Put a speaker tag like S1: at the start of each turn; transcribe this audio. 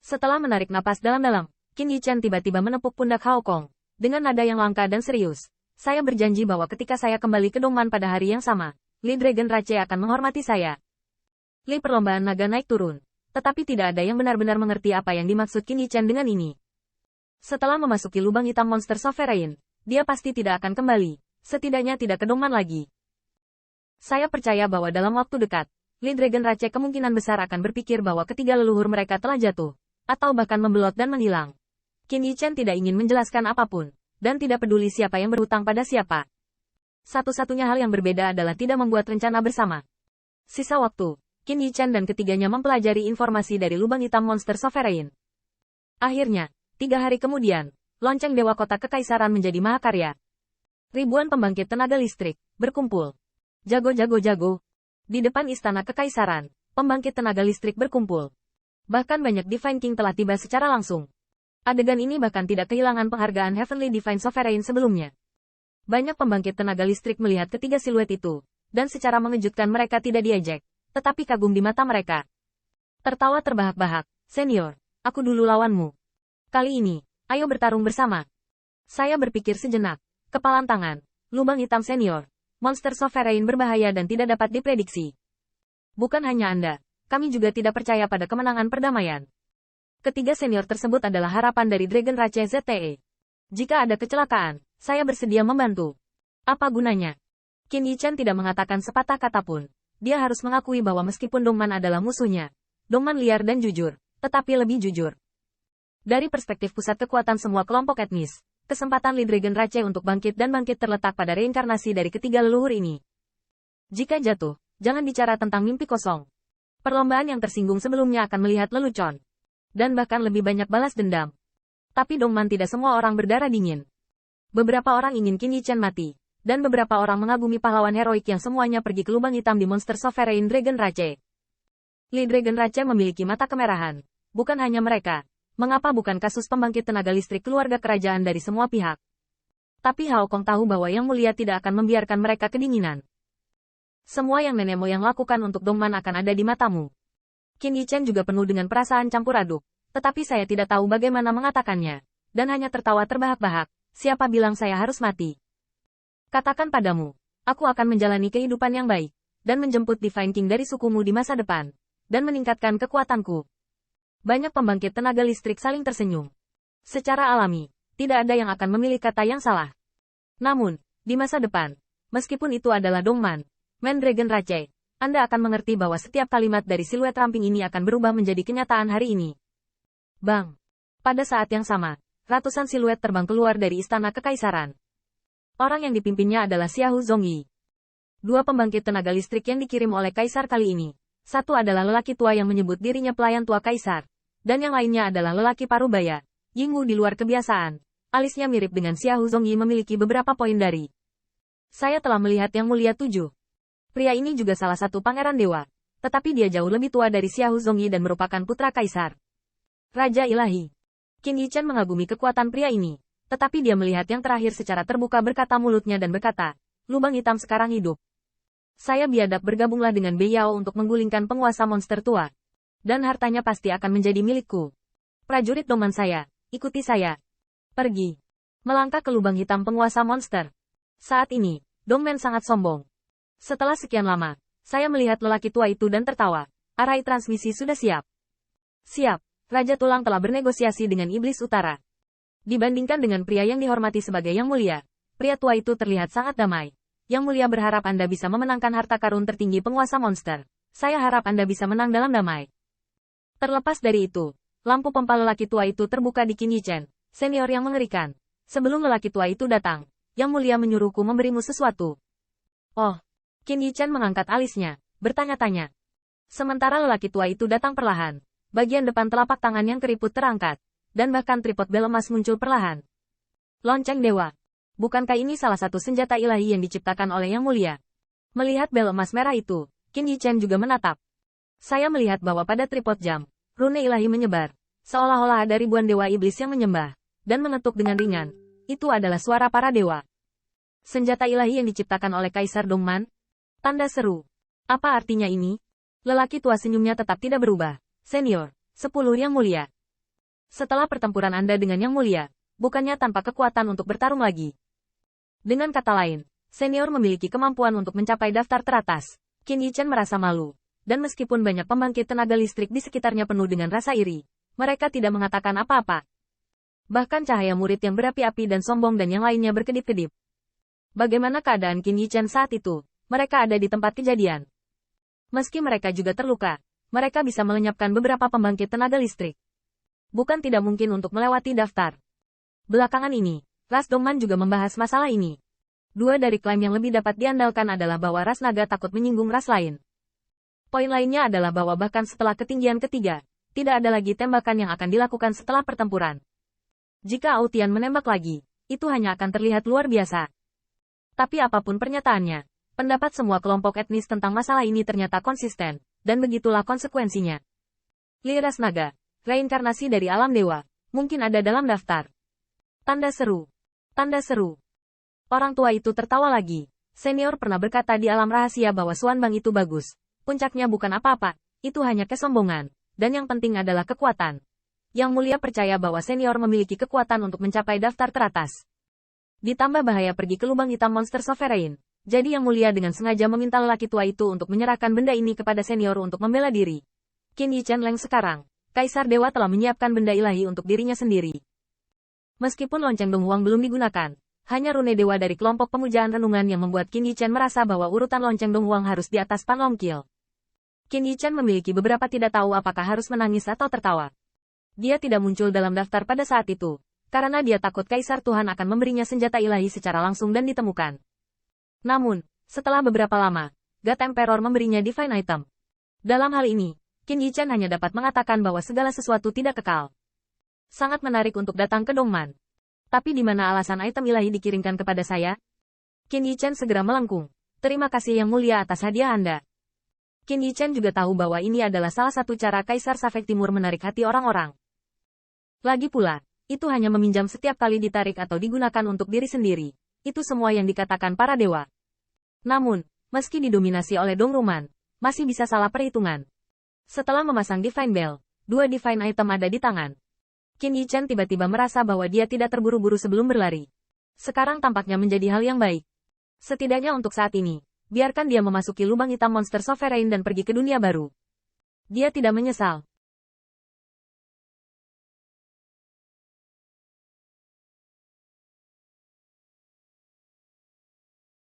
S1: Setelah menarik napas dalam-dalam, Qin Yichen tiba-tiba menepuk pundak Hao Kong. Dengan nada yang langka dan serius. Saya berjanji bahwa ketika saya kembali ke Dongman pada hari yang sama, Li Dragon Rache akan menghormati saya. Li perlombaan naga naik turun. Tetapi tidak ada yang benar-benar mengerti apa yang dimaksud Qin Yichen dengan ini. Setelah memasuki lubang hitam monster Sovereign, dia pasti tidak akan kembali. Setidaknya tidak ke Dongman lagi. Saya percaya bahwa dalam waktu dekat, Li Dragon Rache kemungkinan besar akan berpikir bahwa ketiga leluhur mereka telah jatuh, atau bahkan membelot dan menghilang. Qin Yichen tidak ingin menjelaskan apapun, dan tidak peduli siapa yang berhutang pada siapa. Satu-satunya hal yang berbeda adalah tidak membuat rencana bersama. Sisa waktu, Qin Yichen dan ketiganya mempelajari informasi dari lubang hitam monster Sovereign. Akhirnya, 3 hari kemudian, lonceng Dewa Kota Kekaisaran menjadi mahakarya. Ribuan pembangkit tenaga listrik berkumpul. Jago-jago-jago. Di depan istana Kekaisaran, pembangkit tenaga listrik berkumpul. Bahkan banyak Divine King telah tiba secara langsung. Adegan ini bahkan tidak kehilangan penghargaan Heavenly Divine Sovereign sebelumnya. Banyak pembangkit tenaga listrik melihat ketiga siluet itu, dan secara mengejutkan mereka tidak diejek, tetapi kagum di mata mereka. Tertawa terbahak-bahak, "Senior, aku dulu lawanmu. Kali ini, ayo bertarung bersama." Saya berpikir sejenak. Kepalan tangan, lubang hitam senior. Monster Sovereign berbahaya dan tidak dapat diprediksi. Bukan hanya Anda, kami juga tidak percaya pada kemenangan perdamaian. Ketiga senior tersebut adalah harapan dari Dragon Rache ZTE. Jika ada kecelakaan, saya bersedia membantu. Apa gunanya? Qin Yichen tidak mengatakan sepatah kata pun. Dia harus mengakui bahwa meskipun Dongman adalah musuhnya, Dongman liar dan jujur, tetapi lebih jujur. Dari perspektif pusat kekuatan semua kelompok etnis, kesempatan Li Dragon Rache untuk bangkit dan bangkit terletak pada reinkarnasi dari ketiga leluhur ini. Jika jatuh, jangan bicara tentang mimpi kosong. Perlombaan yang tersinggung sebelumnya akan melihat lelucon. Dan bahkan lebih banyak balas dendam. Tapi Dongman tidak semua orang berdarah dingin. Beberapa orang ingin Qin Yichen mati, dan beberapa orang mengagumi pahlawan heroik yang semuanya pergi ke lubang hitam di Monster Sovereign Dragon Rache. Li Dragon Rache memiliki mata kemerahan. Bukan hanya mereka. Mengapa bukan kasus pembangkit tenaga listrik keluarga kerajaan dari semua pihak? Tapi Hao Kong tahu bahwa Yang Mulia tidak akan membiarkan mereka kedinginan. Semua yang nenek moyang lakukan untuk Dongman akan ada di matamu. Qin Yichen juga penuh dengan perasaan campur aduk, tetapi saya tidak tahu bagaimana mengatakannya, dan hanya tertawa terbahak-bahak. Siapa bilang saya harus mati? Katakan padamu, aku akan menjalani kehidupan yang baik, dan menjemput Divine King dari sukumu di masa depan, dan meningkatkan kekuatanku. Banyak pembangkit tenaga listrik saling tersenyum. Secara alami, tidak ada yang akan memilih kata yang salah. Namun, di masa depan, meskipun itu adalah Dongman, Dragon Rache, Anda akan mengerti bahwa setiap kalimat dari siluet ramping ini akan berubah menjadi kenyataan hari ini. Bang! Pada saat yang sama, ratusan siluet terbang keluar dari istana kekaisaran. Orang yang dipimpinnya adalah Xiahou Zongyi. 2 pembangkit tenaga listrik yang dikirim oleh kaisar kali ini. Satu adalah lelaki tua yang menyebut dirinya pelayan tua kaisar, dan yang lainnya adalah lelaki parubaya, Yingwu di luar kebiasaan. Alisnya mirip dengan Xiahou Zongyi memiliki beberapa poin dari. Saya telah melihat Yang Mulia 7. Pria ini juga salah satu pangeran dewa, tetapi dia jauh lebih tua dari Xiahou Zongyi dan merupakan putra kaisar. Raja ilahi. Qin Yichen mengagumi kekuatan pria ini, tetapi dia melihat yang terakhir secara terbuka berkata mulutnya dan berkata, lubang hitam sekarang hidup. Saya biadab bergabunglah dengan Bei Yao untuk menggulingkan penguasa monster tua. Dan hartanya pasti akan menjadi milikku. Prajurit Dongman saya, ikuti saya. Pergi. Melangkah ke lubang hitam penguasa monster. Saat ini, Dongman sangat sombong. Setelah sekian lama, saya melihat lelaki tua itu dan tertawa. Arai transmisi sudah siap. Siap, Raja Tulang telah bernegosiasi dengan Iblis Utara. Dibandingkan dengan pria yang dihormati sebagai Yang Mulia, pria tua itu terlihat sangat damai. Yang Mulia berharap Anda bisa memenangkan harta karun tertinggi penguasa monster. Saya harap Anda bisa menang dalam damai. Terlepas dari itu, lampu pompa lelaki tua itu terbuka di Qin Yichen, senior yang mengerikan. Sebelum lelaki tua itu datang, Yang Mulia menyuruhku memberimu sesuatu. Oh. Qin Yichen mengangkat alisnya, bertanya-tanya. Sementara lelaki tua itu datang perlahan. Bagian depan telapak tangan yang keriput terangkat, dan bahkan tripod bel emas muncul perlahan. Lonceng dewa. Bukankah ini salah satu senjata ilahi yang diciptakan oleh Yang Mulia? Melihat bel emas merah itu, Qin Yichen juga menatap. Saya melihat bahwa pada tripod jam, rune ilahi menyebar, seolah-olah ada ribuan dewa iblis yang menyembah, dan mengetuk dengan ringan. Itu adalah suara para dewa. Senjata ilahi yang diciptakan oleh Kaisar Dongman? Tanda seru. Apa artinya ini? Lelaki tua senyumnya tetap tidak berubah. Senior, 10 Yang Mulia. Setelah pertempuran Anda dengan Yang Mulia, bukannya tanpa kekuatan untuk bertarung lagi. Dengan kata lain, senior memiliki kemampuan untuk mencapai daftar teratas. Qin Yichen merasa malu. Dan meskipun banyak pembangkit tenaga listrik di sekitarnya penuh dengan rasa iri, mereka tidak mengatakan apa-apa. Bahkan cahaya murid yang berapi-api dan sombong dan yang lainnya berkedip-kedip. Bagaimana keadaan Qin Yichen saat itu? Mereka ada di tempat kejadian. Meski mereka juga terluka, mereka bisa melenyapkan beberapa pembangkit tenaga listrik. Bukan tidak mungkin untuk melewati daftar. Belakangan ini, ras Dongman juga membahas masalah ini. Dua dari klaim yang lebih dapat diandalkan adalah bahwa ras naga takut menyinggung ras lain. Poin lainnya adalah bahwa bahkan setelah ketinggian ketiga, tidak ada lagi tembakan yang akan dilakukan setelah pertempuran. Jika Autian menembak lagi, itu hanya akan terlihat luar biasa. Tapi apapun pernyataannya, pendapat semua kelompok etnis tentang masalah ini ternyata konsisten, dan begitulah konsekuensinya. Li ras naga, reinkarnasi dari alam dewa, mungkin ada dalam daftar. Tanda seru. Tanda seru. Orang tua itu tertawa lagi. Senior pernah berkata di alam rahasia bahwa Xuanbang itu bagus. Puncaknya bukan apa-apa, itu hanya kesombongan, dan yang penting adalah kekuatan. Yang Mulia percaya bahwa senior memiliki kekuatan untuk mencapai daftar teratas. Ditambah bahaya pergi ke lubang hitam monster sovereign, jadi Yang Mulia dengan sengaja meminta lelaki tua itu untuk menyerahkan benda ini kepada senior untuk membela diri. Qin Yichen Leng sekarang, Kaisar Dewa telah menyiapkan benda ilahi untuk dirinya sendiri. Meskipun lonceng Donghuang belum digunakan, hanya rune dewa dari kelompok pemujaan renungan yang membuat Qin Yichen merasa bahwa urutan lonceng Donghuang harus di atas Pan Longqil. Qin Yichen memiliki beberapa tidak tahu apakah harus menangis atau tertawa. Dia tidak muncul dalam daftar pada saat itu, karena dia takut Kaisar Tuhan akan memberinya senjata ilahi secara langsung dan ditemukan. Namun, setelah beberapa lama, God Emperor memberinya Divine Item. Dalam hal ini, Qin Yichen hanya dapat mengatakan bahwa segala sesuatu tidak kekal. Sangat menarik untuk datang ke Dongman. Tapi di mana alasan item ilahi dikirimkan kepada saya? Qin Yichen segera melengkung. Terima kasih Yang Mulia atas hadiah Anda. Qin Yichen juga tahu bahwa ini adalah salah satu cara Kaisar Safek Timur menarik hati orang-orang. Lagi pula, itu hanya meminjam setiap kali ditarik atau digunakan untuk diri sendiri. Itu semua yang dikatakan para dewa. Namun, meski didominasi oleh Dongruman, masih bisa salah perhitungan. Setelah memasang Divine Bell, dua Divine Item ada di tangan. Qin Yichen tiba-tiba merasa bahwa dia tidak terburu-buru sebelum berlari. Sekarang tampaknya menjadi hal yang baik. Setidaknya untuk saat ini, biarkan dia memasuki lubang hitam monster sovereign dan pergi ke dunia baru. Dia tidak menyesal,